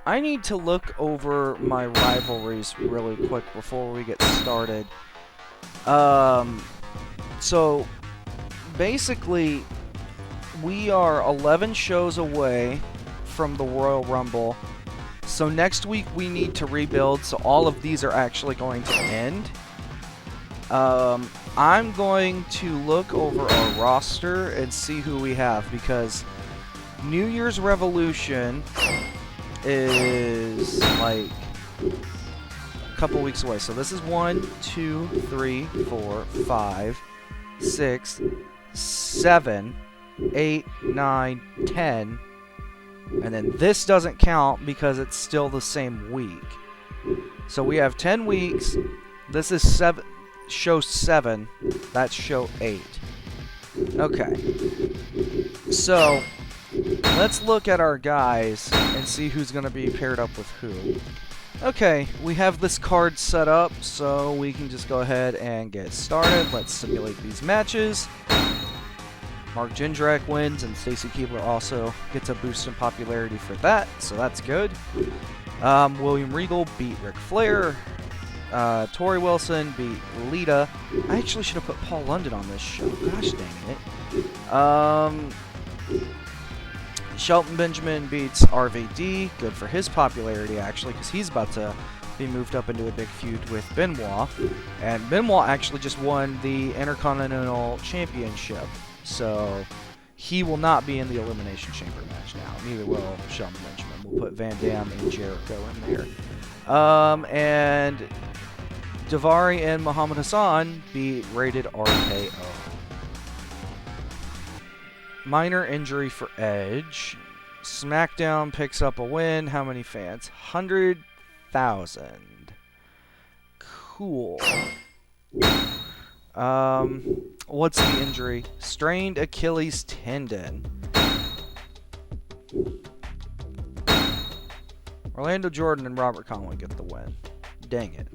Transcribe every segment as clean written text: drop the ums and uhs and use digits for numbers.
I need to look over my rivalries really quick before we get started. So basically, we are 11 shows away from the Royal Rumble. So next week we need to rebuild, so all of these are actually going to end. I'm going to look over our roster and see who we have, because New Year's Revolution is like a couple weeks away. So this is 1, 2, 3, 4, 5, 6, 7, 8, 9, 10. And then this doesn't count because it's still the same week. So we have 10 weeks. This is show 7. That's show 8. Okay. So let's look at our guys and see who's going to be paired up with who. Okay, we have this card set up, so we can just go ahead and get started. Let's simulate these matches. Mark Jindrak wins, and Stacy Keibler also gets a boost in popularity for that, so that's good. William Regal beat Ric Flair. Tori Wilson beat Lita. I actually should have put Paul London on this show. Gosh dang it. Shelton Benjamin beats RVD. Good for his popularity, actually, because he's about to be moved up into a big feud with Benoit. And Benoit actually just won the Intercontinental Championship. So he will not be in the Elimination Chamber match now. Neither will Shelton Benjamin. We'll put Van Dam and Jericho in there. And Daivari and Muhammad Hassan beat Rated RKO. Minor injury for Edge. SmackDown picks up a win. How many fans? 100,000. Cool. What's the injury? Strained Achilles tendon. Orlando Jordan and Robert Conway get the win. Dang it.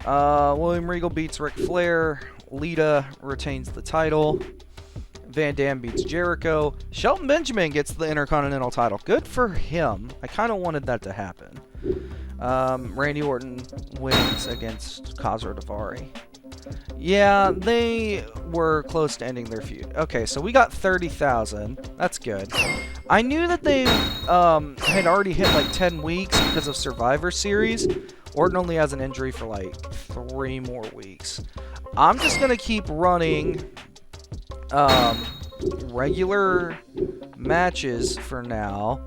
William Regal beats Ric Flair. Lita retains the title. Van Dam beats Jericho. Shelton Benjamin gets the Intercontinental title. Good for him. I kind of wanted that to happen. Randy Orton wins against Kazar Daivari. Yeah, they were close to ending their feud. Okay, so we got 30,000. That's good. I knew that they had already hit like 10 weeks because of Survivor Series. Orton only has an injury for like 3 more weeks. I'm just going to keep running regular matches for now,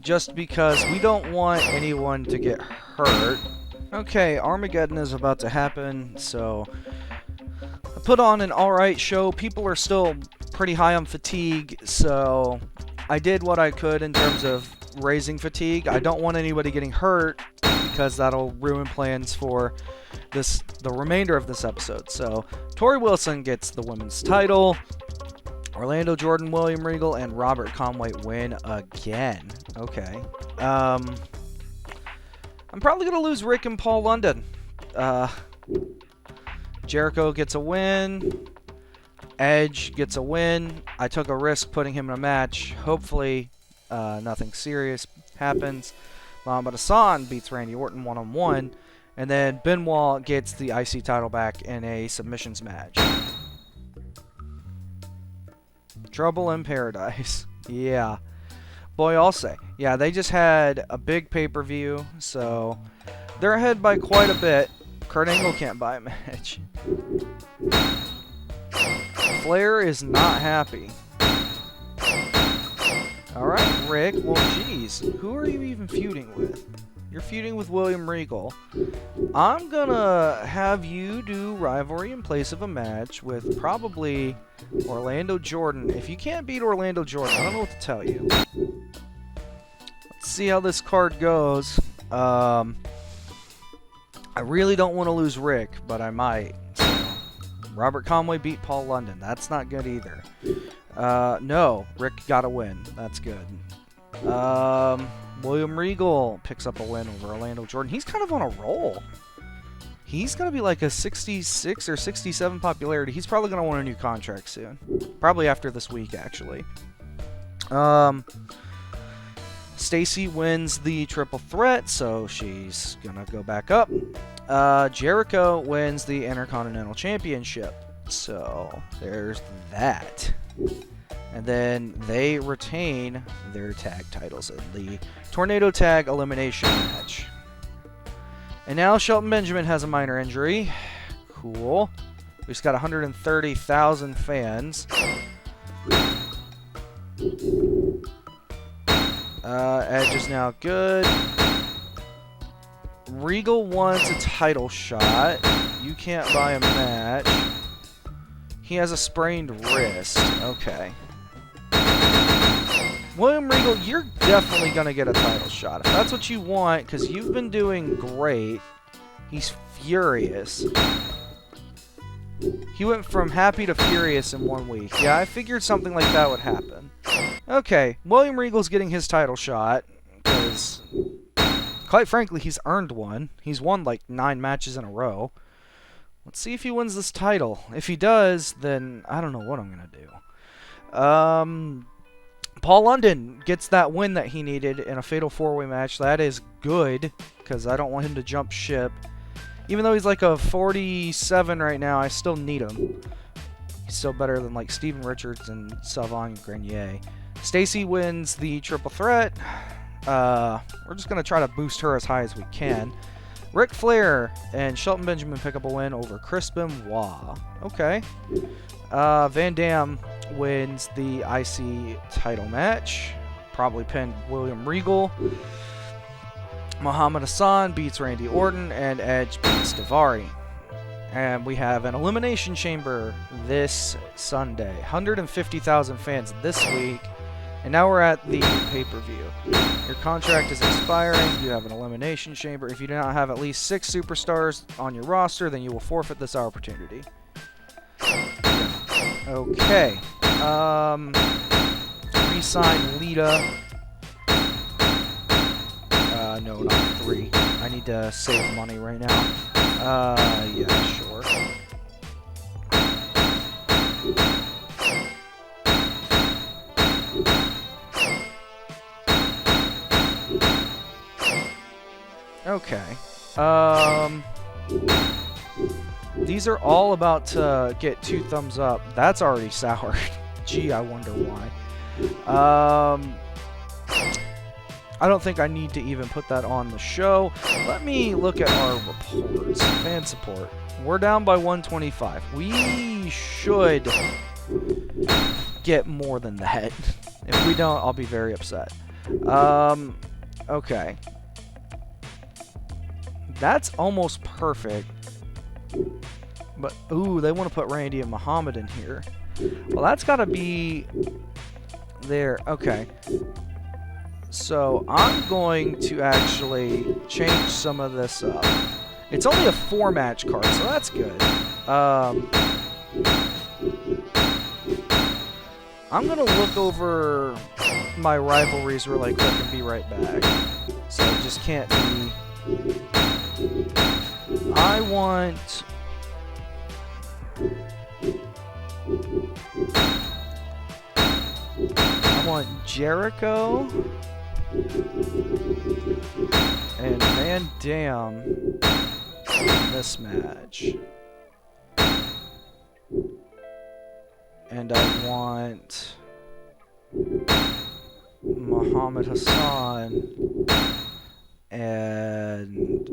just because we don't want anyone to get hurt. Okay, Armageddon is about to happen, so I put on an alright show. People are still pretty high on fatigue, so I did what I could in terms of raising fatigue. I don't want anybody getting hurt because that'll ruin plans for the remainder of this episode. So Tori Wilson gets the women's title. Orlando Jordan, William Regal, and Robert Conway win again. Okay. I'm probably going to lose Rick and Paul London. Jericho gets a win. Edge gets a win. I took a risk putting him in a match. Hopefully, nothing serious happens. Muhammad Hassan beats Randy Orton one-on-one. And then Benoit gets the IC title back in a submissions match. Trouble in Paradise. Yeah. Boy, I'll say. Yeah, they just had a big pay-per-view, so they're ahead by quite a bit. Kurt Angle can't buy a match. Flair is not happy. Alright, Rick. Well, geez. Who are you even feuding with? You're feuding with William Regal. I'm gonna have you do rivalry in place of a match with probably Orlando Jordan. If you can't beat Orlando Jordan, I don't know what to tell you. Let's see how this card goes. I really don't want to lose Rick, but I might. So, Robert Conway beat Paul London. That's not good either. No, Rick got a win. That's good. William Regal picks up a win over Orlando Jordan. He's kind of on a roll. He's going to be like a 66 or 67 popularity. He's probably going to want a new contract soon. Probably after this week, actually. Stacy wins the triple threat, so she's gonna go back up. Jericho wins the Intercontinental Championship, so there's that. And then they retain their tag titles in the Tornado Tag Elimination Match. And now Shelton Benjamin has a minor injury. Cool. We've got 130,000 fans. Edge is now good. Regal wants a title shot. You can't buy a match. He has a sprained wrist. Okay. William Regal, you're definitely going to get a title shot. If that's what you want, because you've been doing great. He's furious. He went from happy to furious in 1 week. Yeah, I figured something like that would happen. Okay, William Regal's getting his title shot, because, quite frankly, he's earned one. He's won like 9 matches in a row. Let's see if he wins this title. If he does, then I don't know what I'm going to do. Paul London gets that win that he needed in a Fatal 4-Way match. That is good, because I don't want him to jump ship. Even though he's like a 47 right now, I still need him. He's still better than like Steven Richards and Sylvain Grenier. Stacy wins the triple threat. We're just going to try to boost her as high as we can. Ric Flair and Shelton Benjamin pick up a win over Chris Benoit. Okay. Van Dam wins the IC title match. Probably pinned William Regal. Muhammad Hassan beats Randy Orton, and Edge beats Daivari. And we have an Elimination Chamber this Sunday. 150,000 fans this week. And now we're at the pay-per-view. Your contract is expiring. You have an Elimination Chamber. If you do not have at least 6 superstars on your roster, then you will forfeit this opportunity. Okay. Re-sign Lita. No, not 3. I need to save money right now. Yeah, sure. Okay. These are all about to get 2 thumbs up. That's already soured. Gee, I wonder why. I don't think I need to even put that on the show. Let me look at our reports. Fan support. We're down by 125. We should get more than that. If we don't, I'll be very upset. Okay. That's almost perfect. But, ooh, they want to put Randy and Muhammad in here. Well, that's got to be there. Okay. So, I'm going to actually change some of this up. It's only a 4-match card, so that's good. I'm going to look over my rivalries really quick and be right back. So, it just can't be... I want... Jericho and Van Dam in this match. And I want Muhammad Hassan and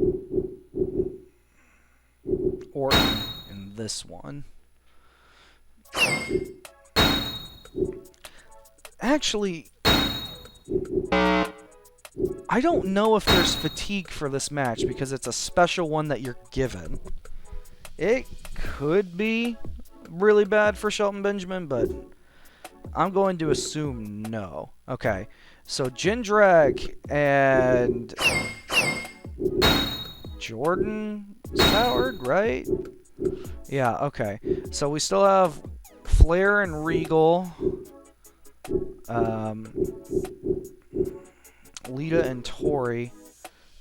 Orton in this one. Actually, I don't know if there's fatigue for this match because it's a special one that you're given. It could be really bad for Shelton Benjamin, but I'm going to assume no. Okay, so Jindrak and Jordan soured, right? Yeah, okay. So we still have Flair and Regal. Lita and Tori,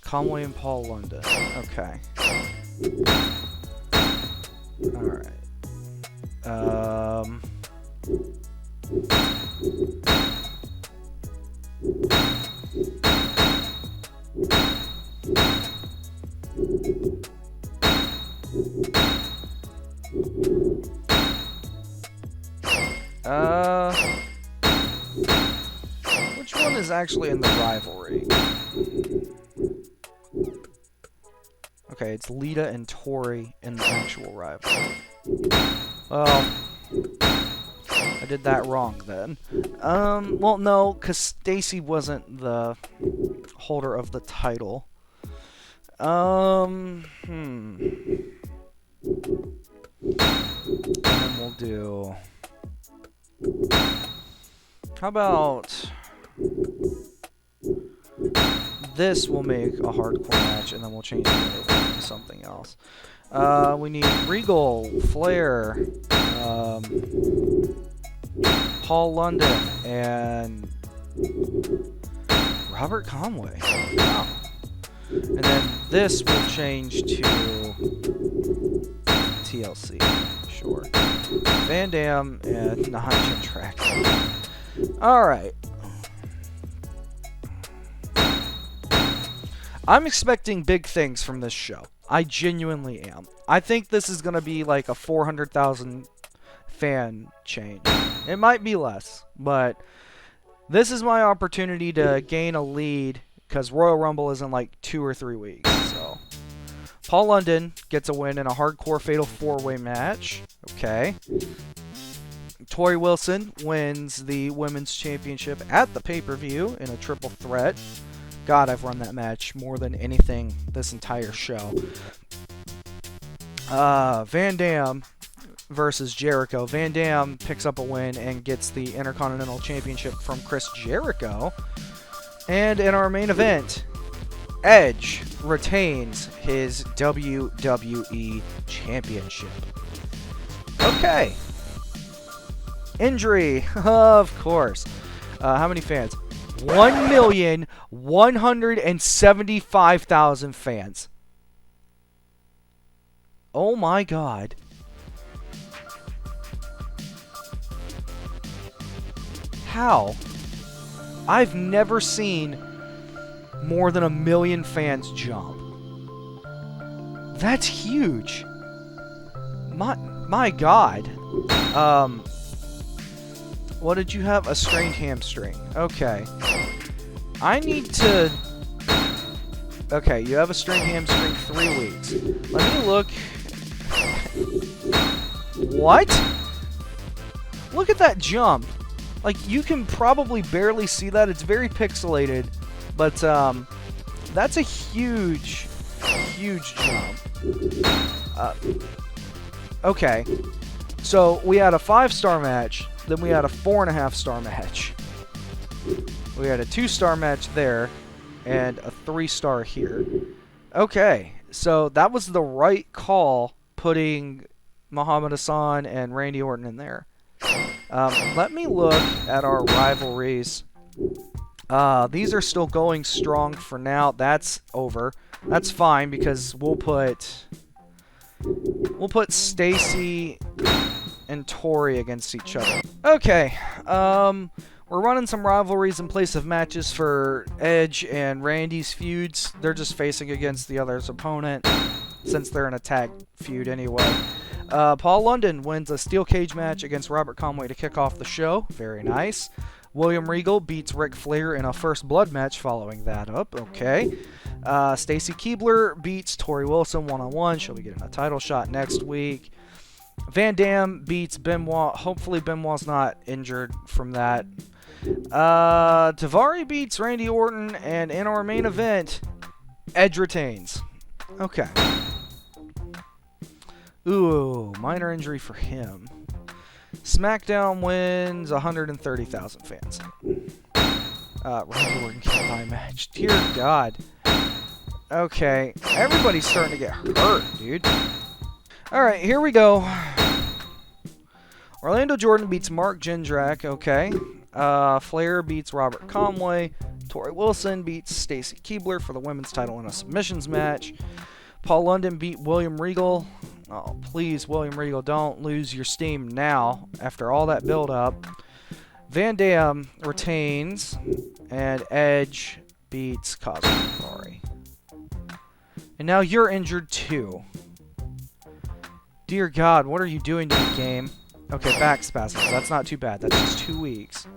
Conway and Paul London. Okay. Alright. is actually in the rivalry? Okay, it's Lita and Tori in the actual rivalry. Well, I did that wrong then. Well, no, because Stacy wasn't the holder of the title. And then we'll do... How about... This will make a hardcore match, and then we'll change the other one to something else. We need Regal, Flair, Paul London, and Robert Conway. Wow. And then this will change to TLC. Sure. Van Dam and Nia Track. Alright. I'm expecting big things from this show. I genuinely am. I think this is going to be like a 400,000 fan chain. It might be less, but this is my opportunity to gain a lead because Royal Rumble is in like 2 or 3 weeks. So Paul London gets a win in a hardcore fatal 4-way match. Okay. Tori Wilson wins the women's championship at the pay-per-view in a triple threat. God, I've run that match more than anything this entire show. Van Dam versus Jericho. Van Dam picks up a win and gets the Intercontinental Championship from Chris Jericho. And in our main event, Edge retains his WWE Championship. Okay. Injury, of course. How many fans? 1,175,000 fans. Oh my God. How? I've never seen more than 1 million fans jump. That's huge. My God. What did you have? A strained hamstring. Okay. I need to... Okay, you have a strained hamstring 3 weeks. Let me look... What? Look at that jump. Like, you can probably barely see that. It's very pixelated. But, that's a huge, huge jump. Okay. So, we had a 5-star match. Then we had a 4.5-star match. We had a 2-star match there, and a 3-star here. Okay, so that was the right call, putting Muhammad Hassan and Randy Orton in there. Let me look at our rivalries. These are still going strong for now. That's over. That's fine, because we'll put Stacy and Tori against each other. Okay, we're running some rivalries in place of matches for Edge and Randy's feuds. They're just facing against the other's opponent, since they're in a tag feud anyway. Paul London wins a steel cage match against Robert Conway to kick off the show. Very nice. William Regal beats Ric Flair in a first blood match following that up. Okay. Stacy Keibler beats Tori Wilson one-on-one. She'll be getting a title shot next week. Van Dam beats Benoit. Hopefully Benoit's not injured from that. Daivari beats Randy Orton, and in our main event, Edge retains. Okay. Ooh, minor injury for him. SmackDown wins 130,000 fans. Randy Orton can't buy a match. Dear God. Okay, everybody's starting to get hurt, dude. Alright, here we go. Orlando Jordan beats Mark Jindrak, okay. Flair beats Robert Conway. Tori Wilson beats Stacy Keibler for the women's title in a submissions match. Paul London beat William Regal. Oh, please, William Regal, don't lose your steam now after all that build-up. Van Dam retains, and Edge beats Cosmo Daivari. And now you're injured too. Dear God, what are you doing to the game? Okay, back spasms. That's not too bad. That's just 2 weeks.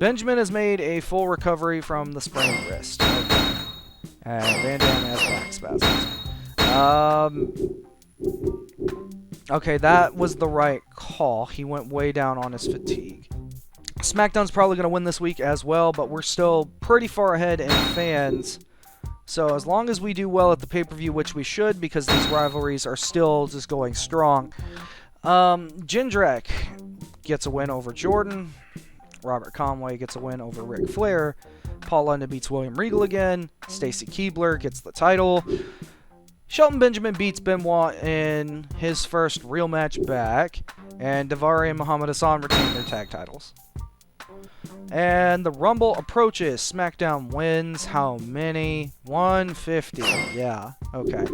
Benjamin has made a full recovery from the sprained wrist. Okay. And Van Dam has back spasms. Okay, that was the right call. He went way down on his fatigue. SmackDown's probably going to win this week as well, but we're still pretty far ahead in fans. So as long as we do well at the pay-per-view, which we should, because these rivalries are still just going strong. Jindrak gets a win over Jordan. Robert Conway gets a win over Ric Flair. Paul London beats William Regal again. Stacy Keibler gets the title. Shelton Benjamin beats Benoit in his first real match back. And Daivari and Muhammad Hassan retain their tag titles. And the Rumble approaches. SmackDown wins how many? 150. Yeah, okay.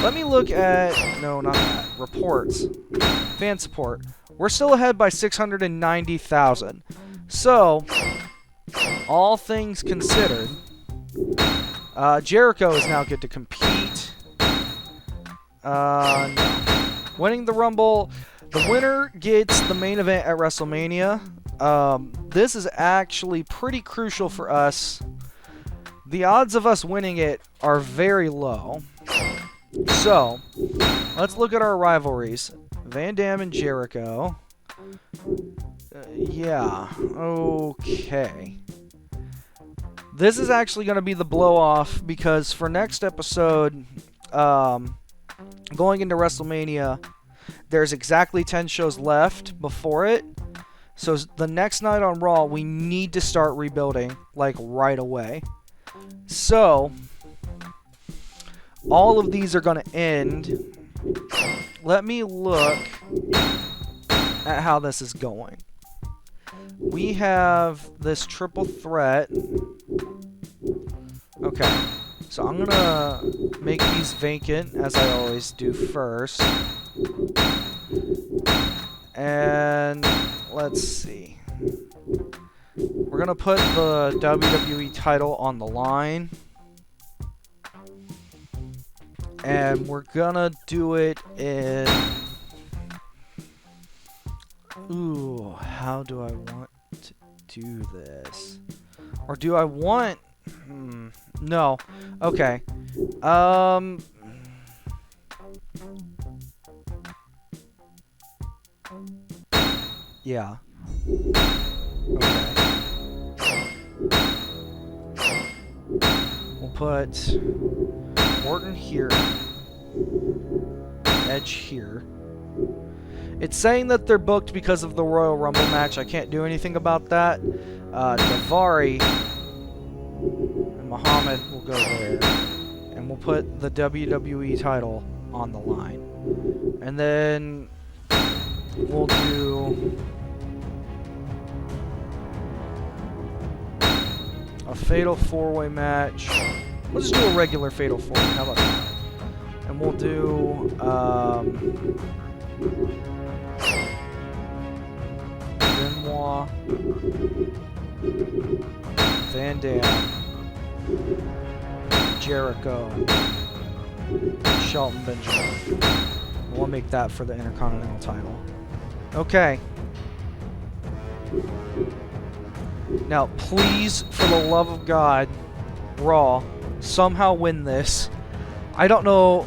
Let me look at... No, not that. Reports. Fan support. We're still ahead by 690,000. So, all things considered, Jericho is now good to compete. No. Winning the Rumble, the winner gets the main event at WrestleMania. This is actually pretty crucial for us. The odds of us winning it are very low. So, let's look at our rivalries. Van Dam and Jericho. Yeah, okay. This is actually going to be the blow-off because for next episode, going into WrestleMania, there's exactly 10 shows left before it. So the next night on Raw, we need to start rebuilding, like, right away. So, all of these are going to end. Let me look at how this is going. We have this triple threat. Okay. So I'm going to make these vacant, as I always do first. And let's see. We're going to put the WWE title on the line. And we're going to do it in... Ooh, how do I want to do this? Or do I want... no. Okay. Yeah. Okay. We'll put Orton here. Edge here. It's saying that they're booked because of the Royal Rumble match. I can't do anything about that. Daivari and Muhammad will go there. And we'll put the WWE title on the line. And then we'll do a Fatal 4-Way match. We'll just do a regular Fatal 4-Way. How about that? And we'll do... Benoit, Van Dam, Jericho, Shelton Benjamin. We'll make that for the Intercontinental title. Okay. Now, please, for the love of God, Raw, somehow win this. I don't know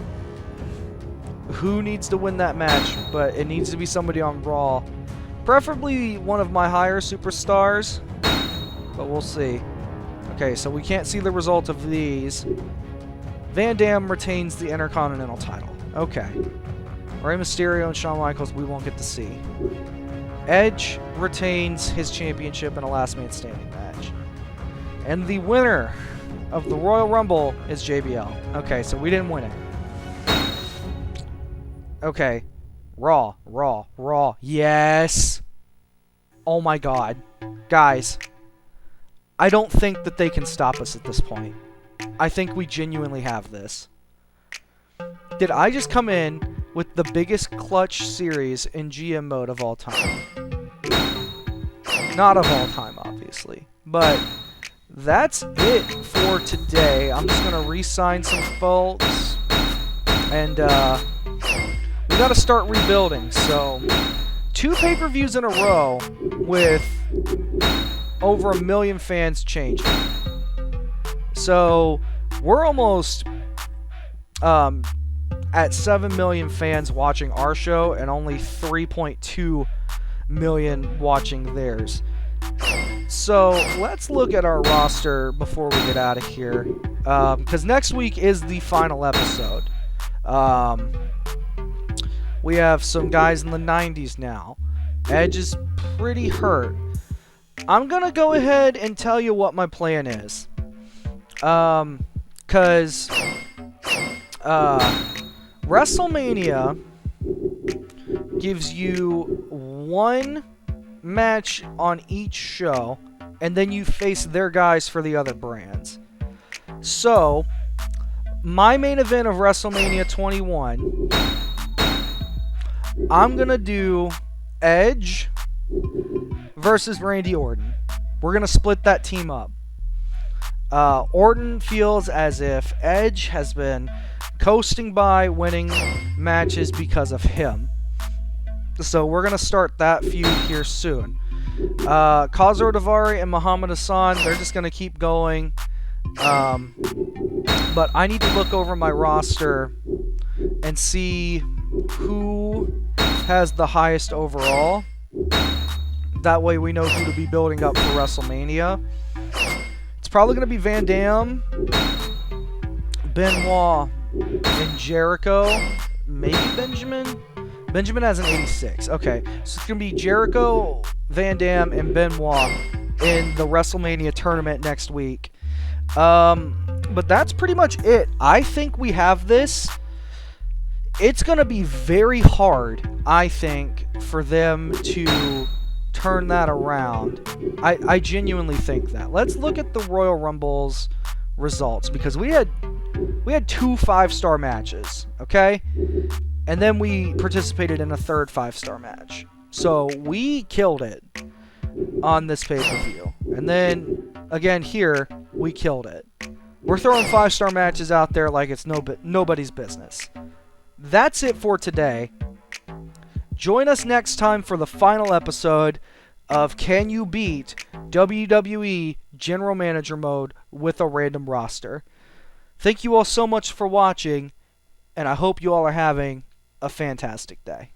who needs to win that match, but it needs to be somebody on Raw. Preferably one of my higher superstars, but we'll see. Okay, so we can't see the result of these. Van Dam retains the Intercontinental title. Okay. Rey Mysterio and Shawn Michaels we won't get to see. Edge retains his championship in a last man standing match. And the winner of the Royal Rumble is JBL. Okay, so we didn't win it. Okay. Raw. Yes! Oh my god. Guys. I don't think that they can stop us at this point. I think we genuinely have this. Did I just come in with the biggest clutch series in GM mode of all time? Not of all time, obviously. But that's it for today. I'm just going to re-sign some folks. And, we got to start rebuilding. So, 2 pay-per-views in a row with over 1 million fans changing. So we're almost at 7 million fans watching our show and only 3.2 million watching theirs. So let's look at our roster before we get out of here, because next week is the final episode. We have some guys in the 90s now. Edge is pretty hurt. I'm going to go ahead and tell you what my plan is. Because WrestleMania gives you one match on each show, and then you face their guys for the other brands. So, my main event of WrestleMania 21, I'm going to do Edge versus Randy Orton. We're going to split that team up. Orton feels as if Edge has been coasting by winning matches because of him. So we're going to start that feud here soon. Kazor Daivari and Muhammad Hassan, they're just going to keep going. But I need to look over my roster and see who has the highest overall. That way we know who to be building up for WrestleMania. It's probably going to be Van Dam, Benoit, and Jericho. Maybe Benjamin? Benjamin has an 86. Okay, so it's going to be Jericho, Van Dam, and Benoit in the WrestleMania tournament next week. But that's pretty much it. I think we have this. It's going to be very hard, I think, for them to turn that around. I genuinely think that. Let's look at the Royal Rumble's results, because we had 2 5-star matches, okay? And then we participated in a third 5-star match. So we killed it on this pay-per-view. And then, again, here, we killed it. We're throwing 5-star matches out there like it's nobody's business. That's it for today. Join us next time for the final episode of Can You Beat WWE General Manager Mode with a Random Roster. Thank you all so much for watching, and I hope you all are having a fantastic day.